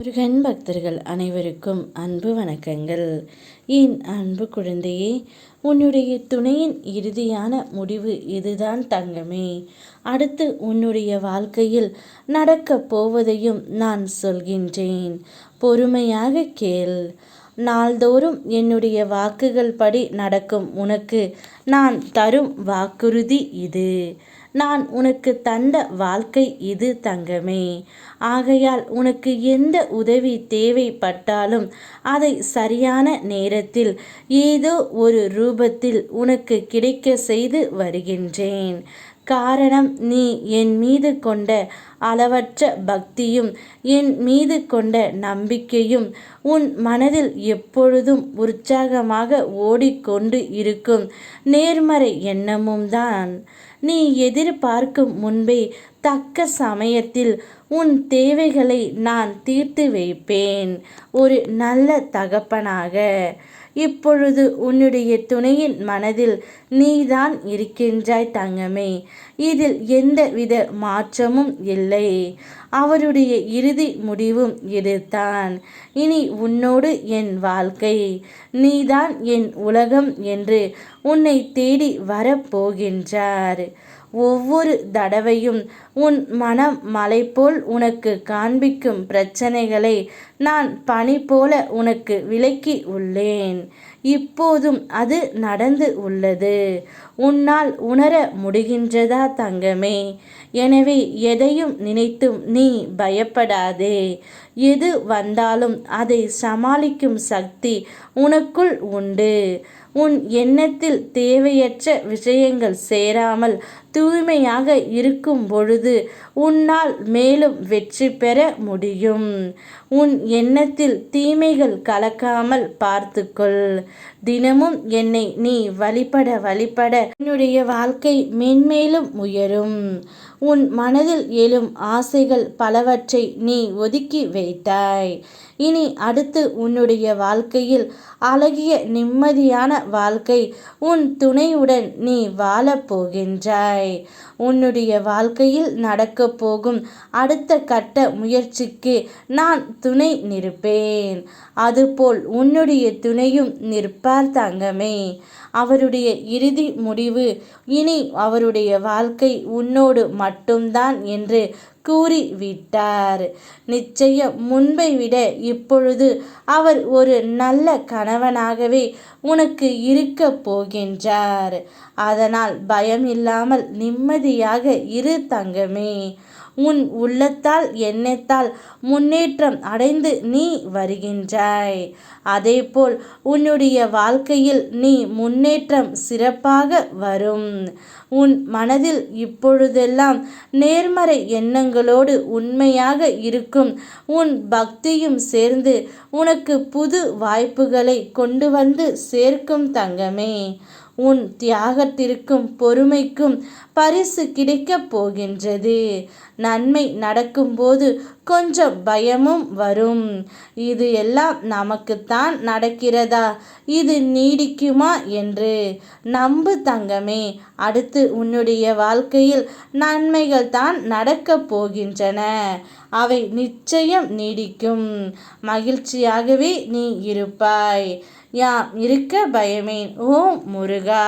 முருகன் பக்தர்கள் அனைவருக்கும் அன்பு வணக்கங்கள். என் அன்பு குழந்தையே, உன்னுடைய துணையின் இறுதியான முடிவு இதுதான் தங்கமே. அடுத்து உன்னுடைய வாழ்க்கையில் நடக்கப் போவதையும் நான் சொல்கின்றேன். பொறுமையாக கேள். நாள்தோறும் என்னுடைய வாக்குகள் படி நடக்கும் உனக்கு நான் தரும் வாக்குறுதி இது. நான் உனக்கு தந்த வாழ்க்கை இது தங்கமே. ஆகையால் உனக்கு எந்த உதவி தேவைப்பட்டாலும் அதை சரியான நேரத்தில் ஏதோ ஒரு ரூபத்தில் உனக்கு கிடைக்க செய்து வருகின்றேன். காரணம், நீ என் மீது கொண்ட அளவற்ற பக்தியும் என் மீது கொண்ட நம்பிக்கையும் உன் மனதில் எப்பொழுதும் உற்சாகமாக ஓடிக்கொண்டு இருக்கும் நேர்மறை எண்ணமும் தான். நீ எதிர்பார்க்கும் முன்பே தக்க சமயத்தில் உன் தேவைகளை நான் தீர்த்து வைப்பேன். ஒரு நல்ல தகப்பனாக இப்பொழுது உன்னுடைய துணையின் மனதில் நீதான் இருக்கின்றாய் தங்கமே. இதில் எந்தவித மாற்றமும் இல்லை. அவருடைய இறுதி முடிவும் இதுதான். இனி உன்னோடு என் வாழ்க்கை, நீதான் என் உலகம் என்று உன்னை தேடி வரப்போகின்றார். ஒவ்வொரு தடவையும் உன் மனம் மலை போல் உனக்கு காண்பிக்கும் பிரச்சனைகளை நான் பனி போல உனக்கு விலக்கி உள்ளேன். இப்போதும் அது நடந்து உள்ளது. உன்னால் உணர முடிகின்றதா தங்கமே? எனவே எதையும் நினைத்தும் நீ பயப்படாதே. எது வந்தாலும் அதை சமாளிக்கும் சக்தி உனக்குள் உண்டு. உன் எண்ணத்தில் தேவையற்ற விஷயங்கள் சேராமல் தூய்மையாக இருக்கும் பொழுது உன்னால் மேலும் வெற்றி பெற முடியும். உன் எண்ணத்தில் தீமைகள் கலக்காமல் பார்த்துக்கொள். தினமும் என்னை நீ வழிபட வழிபட உன்னுடைய வாழ்க்கை மென்மேலும் உயரும். உன் மனதில் எழும் ஆசைகள் பலவற்றை நீ ஒதுக்கி வைத்தாய். இனி அடுத்து உன்னுடைய வாழ்க்கையில் அழகிய நிம்மதியான வாழ்க்கை உன் துணையுடன் நீ வாழப் போகின்றாய். உன்னுடைய வாழ்க்கையில் நடக்கப் போகும் அடுத்த கட்ட முயற்சிக்கு நான் துணை நிற்பேன். அதுபோல் உன்னுடைய துணையும் நிற்பார் தங்கமே. அவருடைய இறுதி முடிவு இனி அவருடைய வாழ்க்கை உன்னோடு மட்டும்தான் என்று கூறிவிட்டார். நிச்சயம் முன்பை விட இப்பொழுது அவர் ஒரு நல்ல கணவனாகவே உனக்கு இருக்க போகின்றார். அதனால் பயம் இல்லாமல் நிம்மதியாக இரு தங்கமே. உன் உள்ளத்தால் எண்ணத்தால் முன்னேற்றம் அடைந்து நீ வருகின்றாய். அதேபோல் உன்னுடைய வாழ்க்கையில் நீ முன்னேற்றம் சிறப்பாக வரும். உன் மனதில் இப்பொழுதெல்லாம் நேர்மறை எண்ணங்களோடு உண்மையாக இருக்கும் உன் பக்தியும் சேர்ந்து உனக்கு புது வாய்ப்புகளை கொண்டு வந்து சேர்க்கும் தங்கமே. உன் தியாகத்திற்கும் பொறுமைக்கும் பரிசு கிடைக்கப் போகின்றது. நன்மை நடக்கும்போது கொஞ்சம் பயமும் வரும். இது எல்லாம் நமக்குத்தான் நடக்கிறதா, இது நீடிக்குமா என்று நம்பு தங்கமே. அடுத்து உன்னுடைய வாழ்க்கையில் நன்மைகள் தான் நடக்கப் போகின்றன. அவை நிச்சயம் நீடிக்கும். மகிழ்ச்சியாகவே நீ இருப்பாய். யாம் இருக்க பயமேன். ஓம் முருகா.